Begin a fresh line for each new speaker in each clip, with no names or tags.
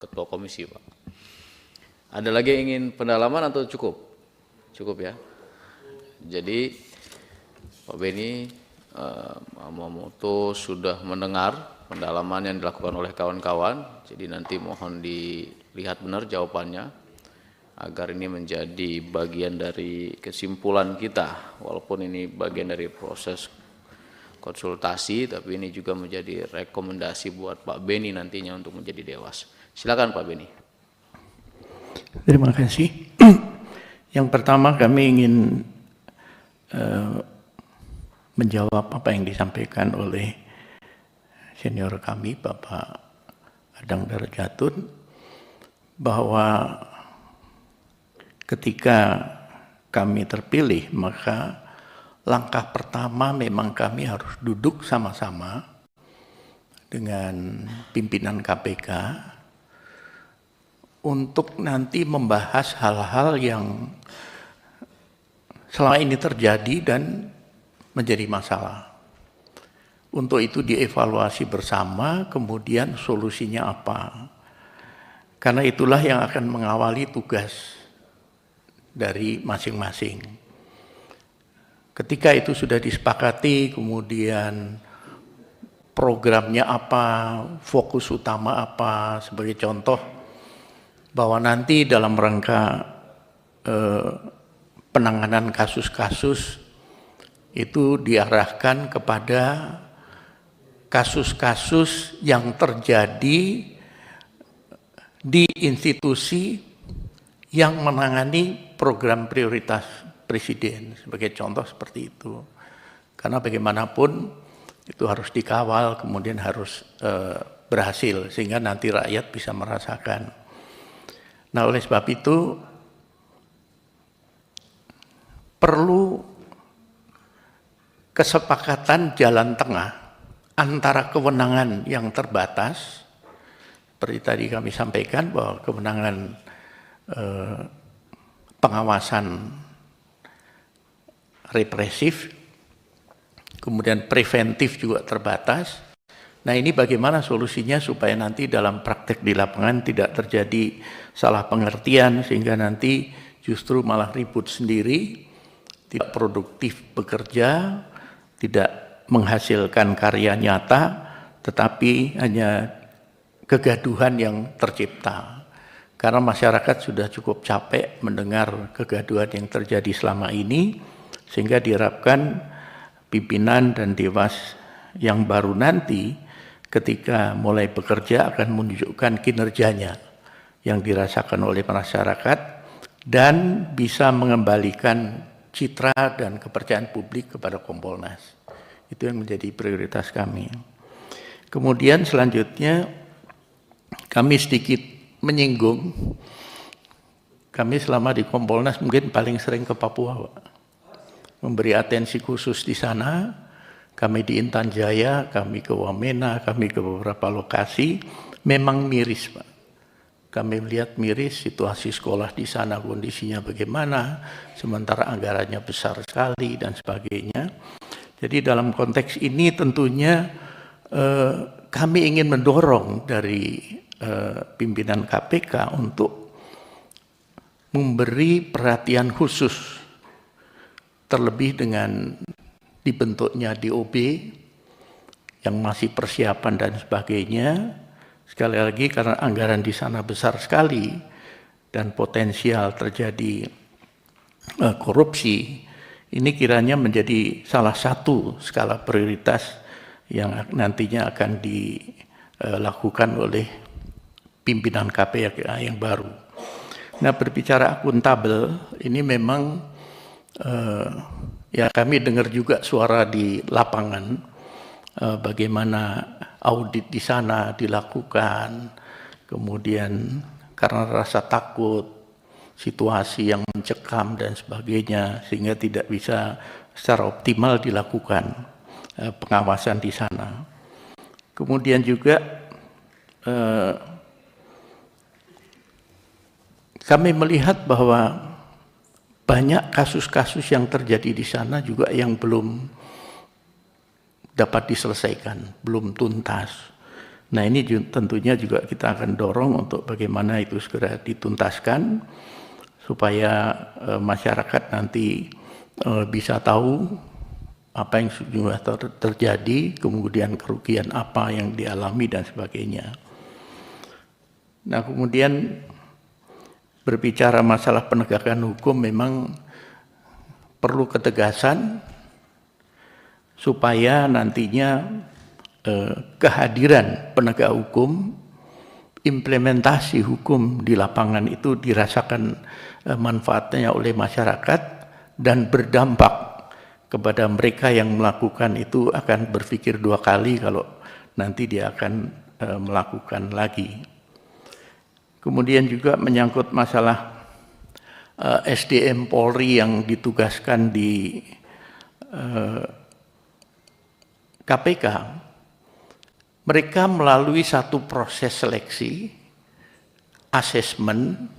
Ketua Komisi, Pak. Ada lagi yang ingin pendalaman atau cukup? Cukup ya. Jadi Pak Beni Mamoto sudah mendengar pendalaman yang dilakukan oleh kawan-kawan. Jadi nanti mohon dilihat benar jawabannya agar ini menjadi bagian dari kesimpulan kita. Walaupun ini bagian dari proses konsultasi, tapi ini juga menjadi rekomendasi buat Pak Beni nantinya untuk menjadi dewas. Silakan Pak Beni.
Terima kasih. Yang pertama kami ingin menjawab apa yang disampaikan oleh senior kami Bapak Adang Darjatun, bahwa ketika kami terpilih maka langkah pertama memang kami harus duduk sama-sama dengan pimpinan KPK untuk nanti membahas hal-hal yang selama ini terjadi dan menjadi masalah. Untuk itu dievaluasi bersama, kemudian solusinya apa. Karena itulah yang akan mengawali tugas dari masing-masing. Ketika itu sudah disepakati, kemudian programnya apa, fokus utama apa, sebagai contoh, bahwa nanti dalam rangka penanganan kasus-kasus itu diarahkan kepada kasus-kasus yang terjadi di institusi yang menangani program prioritas Presiden, sebagai contoh seperti itu. Karena bagaimanapun itu harus dikawal, kemudian harus berhasil, sehingga nanti rakyat bisa merasakan. Nah, oleh sebab itu perlu kesepakatan jalan tengah antara kewenangan yang terbatas, seperti tadi kami sampaikan bahwa kewenangan pengawasan represif, kemudian preventif juga terbatas. Nah, ini bagaimana solusinya supaya nanti dalam praktek di lapangan tidak terjadi salah pengertian sehingga nanti justru malah ribut sendiri, tidak produktif bekerja, tidak menghasilkan karya nyata, tetapi hanya kegaduhan yang tercipta. Karena masyarakat sudah cukup capek mendengar kegaduhan yang terjadi selama ini, sehingga diharapkan pimpinan dan dewas yang baru nanti ketika mulai bekerja akan menunjukkan kinerjanya yang dirasakan oleh masyarakat dan bisa mengembalikan citra dan kepercayaan publik kepada Kompolnas. Itu yang menjadi prioritas kami. Kemudian selanjutnya kami sedikit menyinggung, kami selama di Kompolnas mungkin paling sering ke Papua, Pak. Memberi atensi khusus di sana. Kami di Intan Jaya, kami ke Wamena, kami ke beberapa lokasi, memang miris, Pak. Kami melihat miris situasi sekolah di sana, kondisinya bagaimana, sementara anggarannya besar sekali dan sebagainya. Jadi dalam konteks ini tentunya kami ingin mendorong dari pimpinan KPK untuk memberi perhatian khusus, terlebih dengan dibentuknya DOB yang masih persiapan dan sebagainya. Sekali lagi karena anggaran di sana besar sekali dan potensial terjadi korupsi, ini kiranya menjadi salah satu skala prioritas yang nantinya akan dilakukan oleh pimpinan KPK yang baru. Nah, berbicara akuntabel, ini memang ya kami dengar juga suara di lapangan, bagaimana audit di sana dilakukan, kemudian karena rasa takut, situasi yang mencekam dan sebagainya, sehingga tidak bisa secara optimal dilakukan pengawasan di sana. Kemudian juga kami melihat bahwa banyak kasus-kasus yang terjadi di sana juga yang belum dapat diselesaikan, belum tuntas. Nah ini tentunya juga kita akan dorong untuk bagaimana itu segera dituntaskan supaya masyarakat nanti bisa tahu apa yang sudah terjadi, kemudian kerugian apa yang dialami dan sebagainya. Nah kemudian berbicara masalah penegakan hukum memang perlu ketegasan supaya nantinya kehadiran penegak hukum, implementasi hukum di lapangan itu dirasakan manfaatnya oleh masyarakat dan berdampak kepada mereka yang melakukan itu akan berpikir 2 kali kalau nanti dia akan melakukan lagi. Kemudian juga menyangkut masalah SDM Polri yang ditugaskan di KPK. Mereka melalui satu proses seleksi, asesmen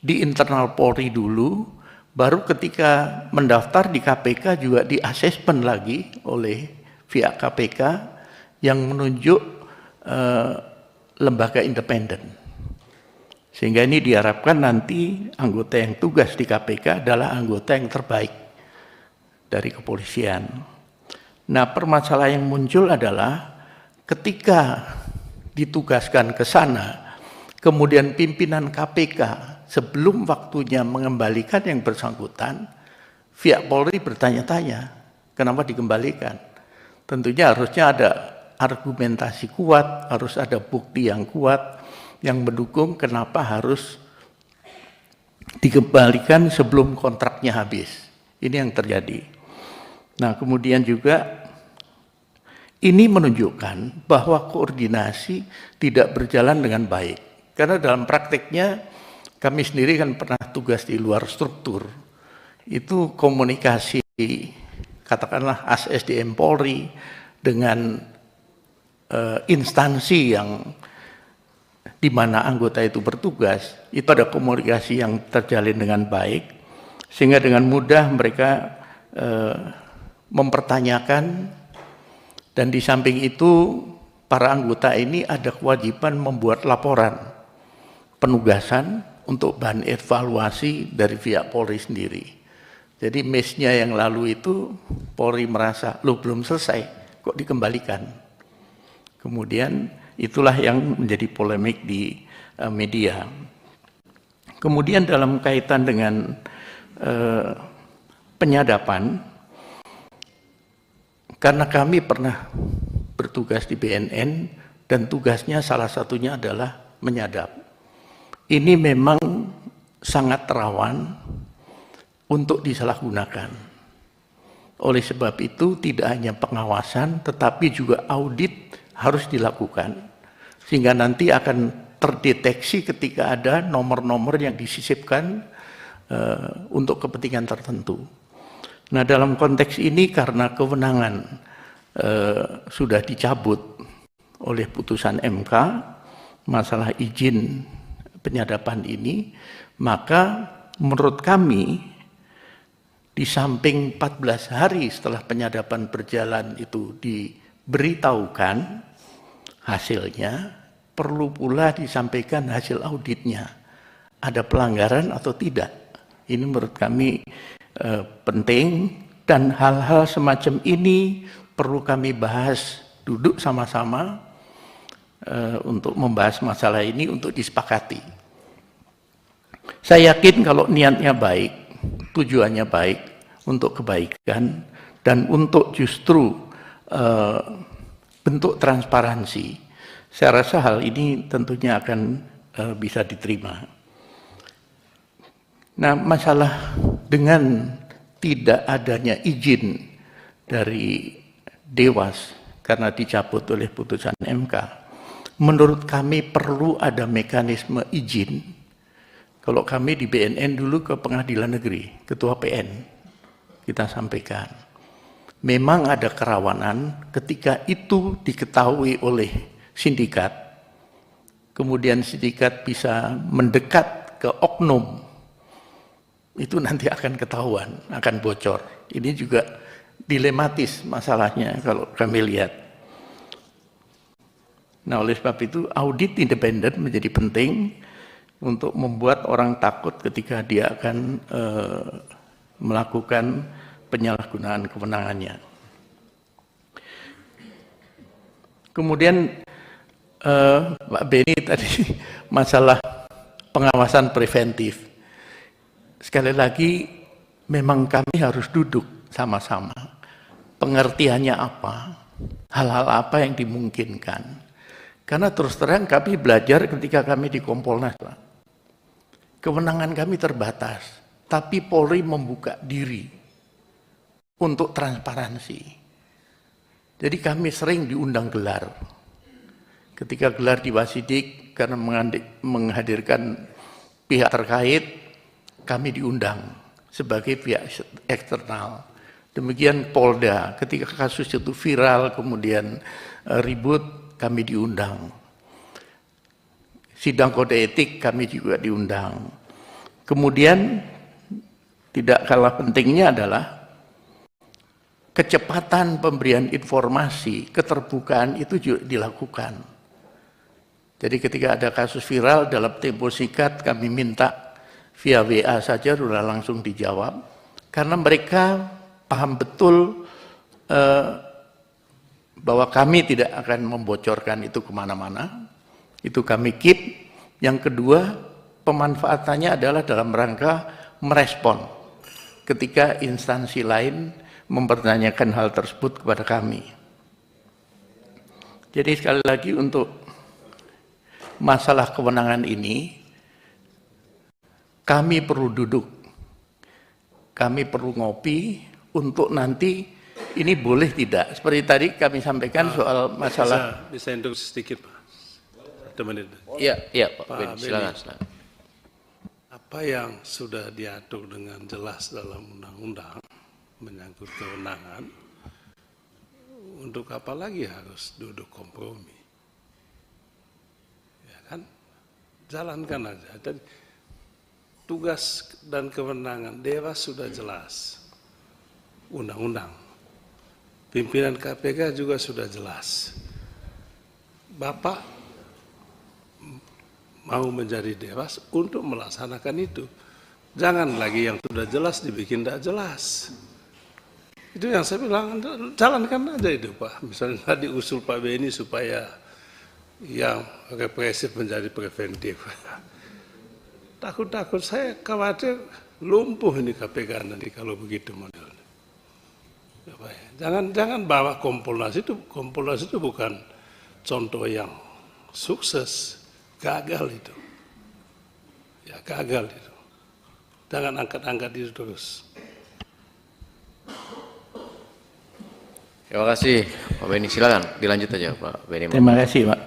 di internal Polri dulu, baru ketika mendaftar di KPK juga di-asesmen lagi oleh pihak KPK yang menunjuk lembaga independen. Sehingga ini diharapkan nanti anggota yang tugas di KPK adalah anggota yang terbaik dari kepolisian. Nah, permasalahan yang muncul adalah ketika ditugaskan ke sana, kemudian pimpinan KPK sebelum waktunya mengembalikan yang bersangkutan, pihak Polri bertanya-tanya, kenapa dikembalikan? Tentunya harusnya ada argumentasi kuat, harus ada bukti yang kuat yang mendukung kenapa harus dikembalikan sebelum kontraknya habis. Ini yang terjadi. Nah, kemudian juga ini menunjukkan bahwa koordinasi tidak berjalan dengan baik. Karena dalam prakteknya kami sendiri kan pernah tugas di luar struktur. Itu komunikasi katakanlah SDM Polri dengan instansi yang di mana anggota itu bertugas, itu ada komunikasi yang terjalin dengan baik, sehingga dengan mudah mereka mempertanyakan, dan di samping itu para anggota ini ada kewajiban membuat laporan penugasan untuk bahan evaluasi dari pihak Polri sendiri. Jadi mesnya yang lalu itu Polri merasa, loh belum selesai, kok dikembalikan. Kemudian itulah yang menjadi polemik di media. Kemudian dalam kaitan dengan penyadapan, karena kami pernah bertugas di BNN dan tugasnya salah satunya adalah menyadap. Ini memang sangat rawan untuk disalahgunakan. Oleh sebab itu tidak hanya pengawasan tetapi juga audit harus dilakukan. Sehingga nanti akan terdeteksi ketika ada nomor-nomor yang disisipkan untuk kepentingan tertentu. Nah, dalam konteks ini karena kewenangan sudah dicabut oleh putusan MK masalah izin penyadapan ini, maka menurut kami di samping 14 hari setelah penyadapan berjalan itu diberitahukan hasilnya, perlu pula disampaikan hasil auditnya. Ada pelanggaran atau tidak? Ini menurut kami penting, dan hal-hal semacam ini perlu kami bahas, duduk sama-sama untuk membahas masalah ini untuk disepakati. Saya yakin kalau niatnya baik, tujuannya baik untuk kebaikan dan untuk justru bentuk transparansi, saya rasa hal ini tentunya akan bisa diterima. Nah, masalah dengan tidak adanya izin dari Dewas karena dicabut oleh putusan MK, menurut kami perlu ada mekanisme izin. Kalau kami di BNN dulu ke Pengadilan Negeri, Ketua PN, kita sampaikan, memang ada kerawanan ketika itu diketahui oleh sindikat, kemudian sindikat bisa mendekat ke oknum, itu nanti akan ketahuan, akan bocor. Ini juga dilematis masalahnya kalau kami lihat. Nah, oleh sebab itu audit independen menjadi penting untuk membuat orang takut ketika dia akan melakukan penyalahgunaan kewenangannya. Kemudian Pak Beni tadi masalah pengawasan preventif. Sekali lagi, memang kami harus duduk sama-sama. Pengertiannya apa? Hal-hal apa yang dimungkinkan? Karena terus terang kami belajar ketika kami di Kompolnas, Pak. Kewenangan kami terbatas, tapi Polri membuka diri untuk transparansi. Jadi kami sering diundang gelar. Ketika gelar di Wasidik, karena menghadirkan pihak terkait, kami diundang sebagai pihak eksternal. Demikian Polda, ketika kasus itu viral, kemudian ribut, kami diundang. Sidang kode etik kami juga diundang. Kemudian tidak kalah pentingnya adalah kecepatan pemberian informasi, keterbukaan itu juga dilakukan. Jadi ketika ada kasus viral dalam tempo singkat kami minta via WA saja sudah langsung dijawab. Karena mereka paham betul bahwa kami tidak akan membocorkan itu kemana-mana. Itu kami keep. Yang kedua, pemanfaatannya adalah dalam rangka merespon ketika instansi lain mempertanyakan hal tersebut kepada kami. Jadi sekali lagi untuk masalah kewenangan ini, kami perlu duduk, kami perlu ngopi untuk nanti ini boleh tidak. Seperti tadi kami sampaikan soal masalah.
Bisa introduksi sedikit, Pak. 1 menit.
Iya Pak Beni, silakan.
Apa yang sudah diatur dengan jelas dalam undang-undang menyangkut kewenangan, untuk apa lagi harus duduk kompromi? Ya kan? Jalankan aja. Dan tugas dan kewenangan Dewas sudah jelas. Undang-undang. Pimpinan KPK juga sudah jelas. Bapak mau menjadi Dewas untuk melaksanakan itu. Jangan lagi yang sudah jelas dibikin tidak jelas. Itu yang saya bilang, jalankan aja itu Pak. Misalnya tadi usul Pak Beni supaya yang represif menjadi preventif. Takut-takut saya khawatir lumpuh ini KPK nanti kalau begitu modelnya. Jangan bawa Kompolnas itu bukan contoh yang sukses. Gagal itu. Ya gagal itu. Jangan angkat-angkat itu terus.
Terima kasih Pak Beni, silakan dilanjut aja Pak Beni.
Terima kasih Pak.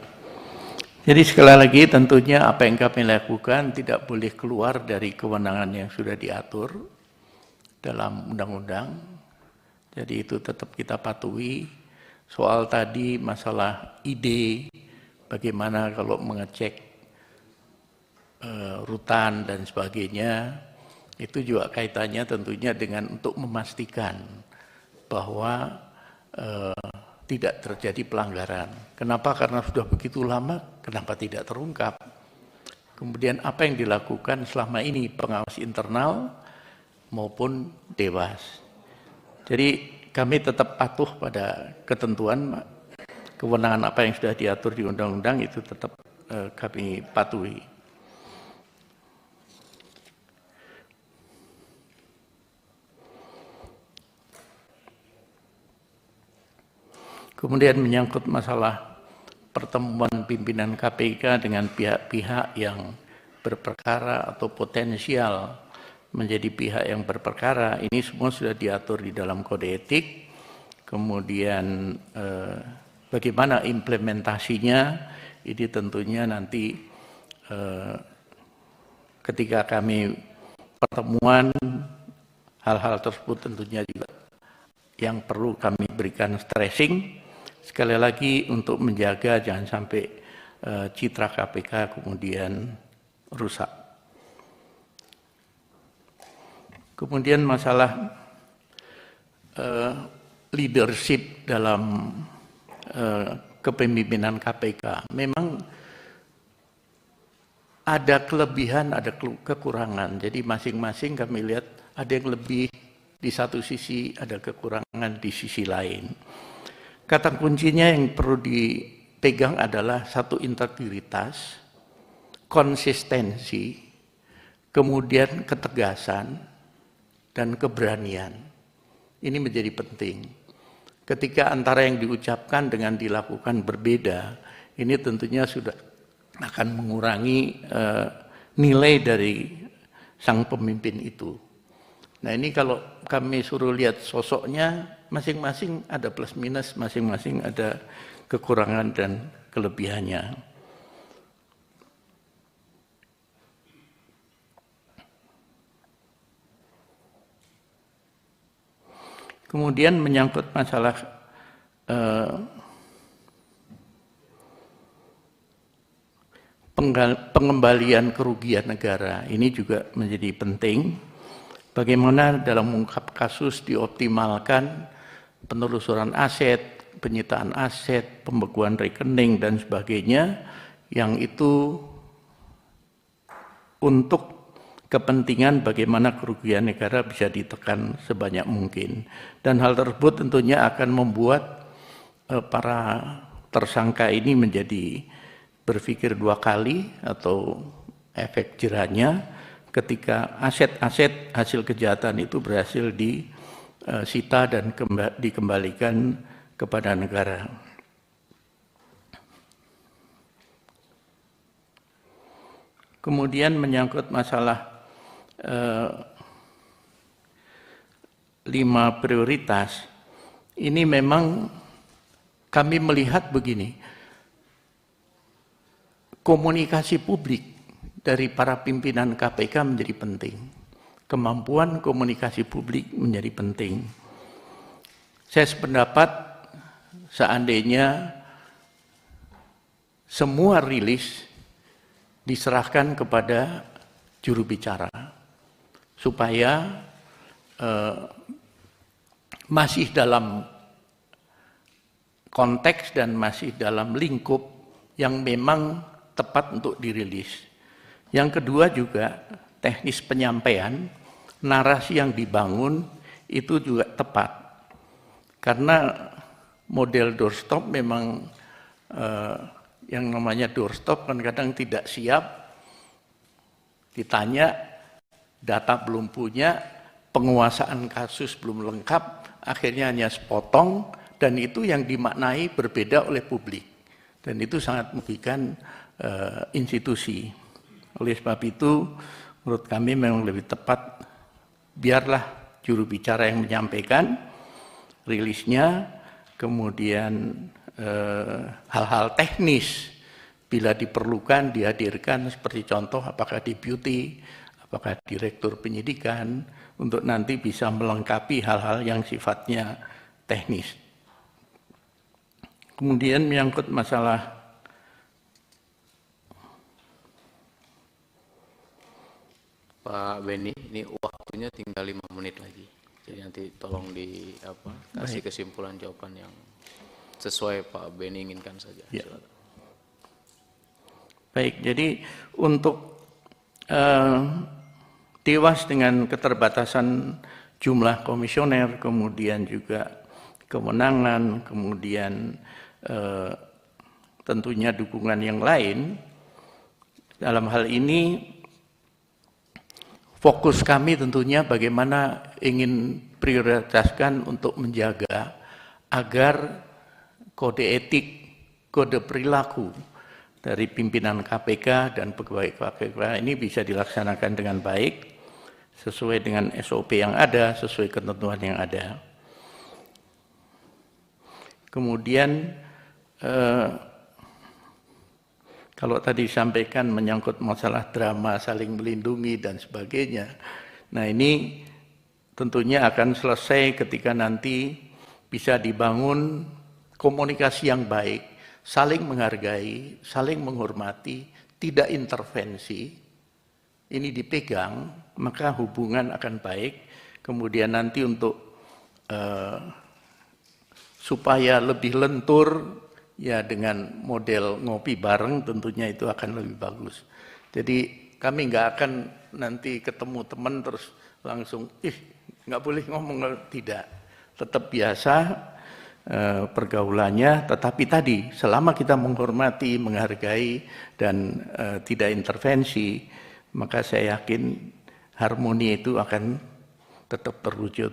Jadi sekali lagi tentunya apa yang kami lakukan tidak boleh keluar dari kewenangan yang sudah diatur dalam undang-undang. Jadi itu tetap kita patuhi. Soal tadi masalah ide, bagaimana kalau mengecek rutan dan sebagainya, itu juga kaitannya tentunya dengan untuk memastikan bahwa tidak terjadi pelanggaran. Kenapa? Karena sudah begitu lama, kenapa tidak terungkap? Kemudian apa yang dilakukan selama ini pengawas internal maupun Dewas. Jadi kami tetap patuh pada ketentuan, kewenangan apa yang sudah diatur di undang-undang itu tetap kami patuhi. Kemudian menyangkut masalah pertemuan pimpinan KPK dengan pihak-pihak yang berperkara atau potensial menjadi pihak yang berperkara, ini semua sudah diatur di dalam kode etik. Kemudian bagaimana implementasinya, ini tentunya nanti ketika kami pertemuan, hal-hal tersebut tentunya juga yang perlu kami berikan stressing. Sekali lagi untuk menjaga jangan sampai citra KPK kemudian rusak. Kemudian masalah leadership dalam kepemimpinan KPK. Memang ada kelebihan, ada kekurangan. Jadi masing-masing kami lihat ada yang lebih di satu sisi, ada kekurangan di sisi lain. Kata kuncinya yang perlu dipegang adalah satu, integritas, konsistensi, kemudian ketegasan, dan keberanian. Ini menjadi penting. Ketika antara yang diucapkan dengan dilakukan berbeda, ini tentunya sudah akan mengurangi nilai dari sang pemimpin itu. Nah ini kalau kami suruh lihat sosoknya, masing-masing ada plus minus, masing-masing ada kekurangan dan kelebihannya. Kemudian menyangkut masalah pengembalian kerugian negara, ini juga menjadi penting. Bagaimana dalam mengungkap kasus dioptimalkan penelusuran aset, penyitaan aset, pembekuan rekening dan sebagainya, yang itu untuk kepentingan bagaimana kerugian negara bisa ditekan sebanyak mungkin. Dan hal tersebut tentunya akan membuat para tersangka ini menjadi berpikir dua kali atau efek jerahnya ketika aset-aset hasil kejahatan itu berhasil disita dan dikembalikan kepada negara. Kemudian menyangkut masalah 5 prioritas, ini memang kami melihat begini, komunikasi publik dari para pimpinan KPK menjadi penting. Kemampuan komunikasi publik menjadi penting. Saya sependapat seandainya semua rilis diserahkan kepada juru bicara, supaya masih dalam konteks dan masih dalam lingkup yang memang tepat untuk dirilis. Yang kedua juga teknis penyampaian, narasi yang dibangun itu juga tepat. Karena model doorstop memang yang namanya doorstop kan kadang tidak siap, ditanya data belum punya, penguasaan kasus belum lengkap, akhirnya hanya sepotong, dan itu yang dimaknai berbeda oleh publik. Dan itu sangat merugikan institusi. Oleh sebab itu, menurut kami memang lebih tepat, biarlah juru bicara yang menyampaikan rilisnya, kemudian hal-hal teknis bila diperlukan dihadirkan, seperti contoh apakah deputi, apakah direktur penyidikan, untuk nanti bisa melengkapi hal-hal yang sifatnya teknis. Kemudian menyangkut masalah
Pak Beni, ini waktunya tinggal 5 menit lagi. Jadi nanti tolong kasih kesimpulan jawaban yang sesuai Pak Beni inginkan saja.
Ya. Baik, jadi untuk Dewas dengan keterbatasan jumlah komisioner, kemudian juga kewenangan, kemudian tentunya dukungan yang lain, dalam hal ini fokus kami tentunya bagaimana ingin prioritaskan untuk menjaga agar kode etik, kode perilaku dari pimpinan KPK dan pegawai KPK ini bisa dilaksanakan dengan baik, sesuai dengan SOP yang ada, sesuai ketentuan yang ada. Kemudian kalau tadi disampaikan menyangkut masalah drama saling melindungi dan sebagainya, nah ini tentunya akan selesai ketika nanti bisa dibangun komunikasi yang baik, saling menghargai, saling menghormati, tidak intervensi, ini dipegang, maka hubungan akan baik. Kemudian nanti untuk supaya lebih lentur, ya dengan model ngopi bareng tentunya itu akan lebih bagus. Jadi kami nggak akan nanti ketemu teman terus langsung, nggak boleh ngomong, tidak. Tetap biasa pergaulannya, tetapi tadi selama kita menghormati, menghargai, dan tidak intervensi, maka saya yakin harmoni itu akan tetap terwujud.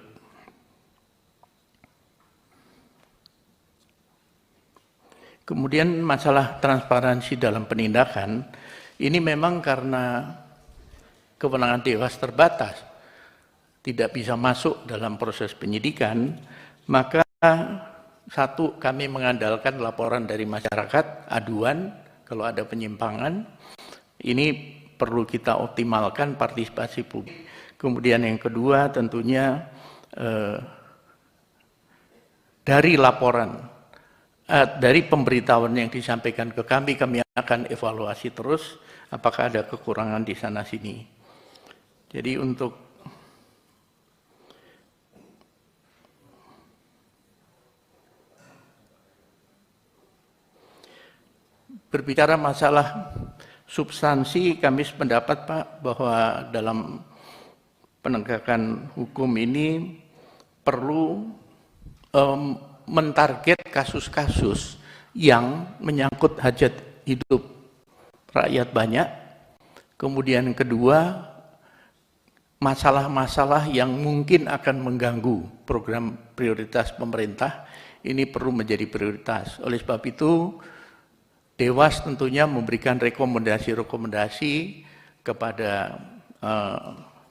Kemudian masalah transparansi dalam penindakan, ini memang karena kewenangan Dewas terbatas, tidak bisa masuk dalam proses penyidikan, maka satu, kami mengandalkan laporan dari masyarakat, aduan kalau ada penyimpangan, ini perlu kita optimalkan partisipasi publik. Kemudian yang kedua tentunya dari laporan, dari pemberitahuan yang disampaikan ke kami akan evaluasi terus apakah ada kekurangan di sana sini. Jadi untuk berbicara masalah substansi, kami sependapat Pak bahwa dalam penegakan hukum ini perlu mentarget kasus-kasus yang menyangkut hajat hidup rakyat banyak. Kemudian kedua, masalah-masalah yang mungkin akan mengganggu program prioritas pemerintah, ini perlu menjadi prioritas. Oleh sebab itu, Dewas tentunya memberikan rekomendasi-rekomendasi kepada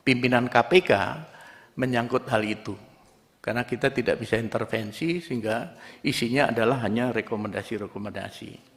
pimpinan KPK menyangkut hal itu. Karena kita tidak bisa intervensi sehingga isinya adalah hanya rekomendasi-rekomendasi.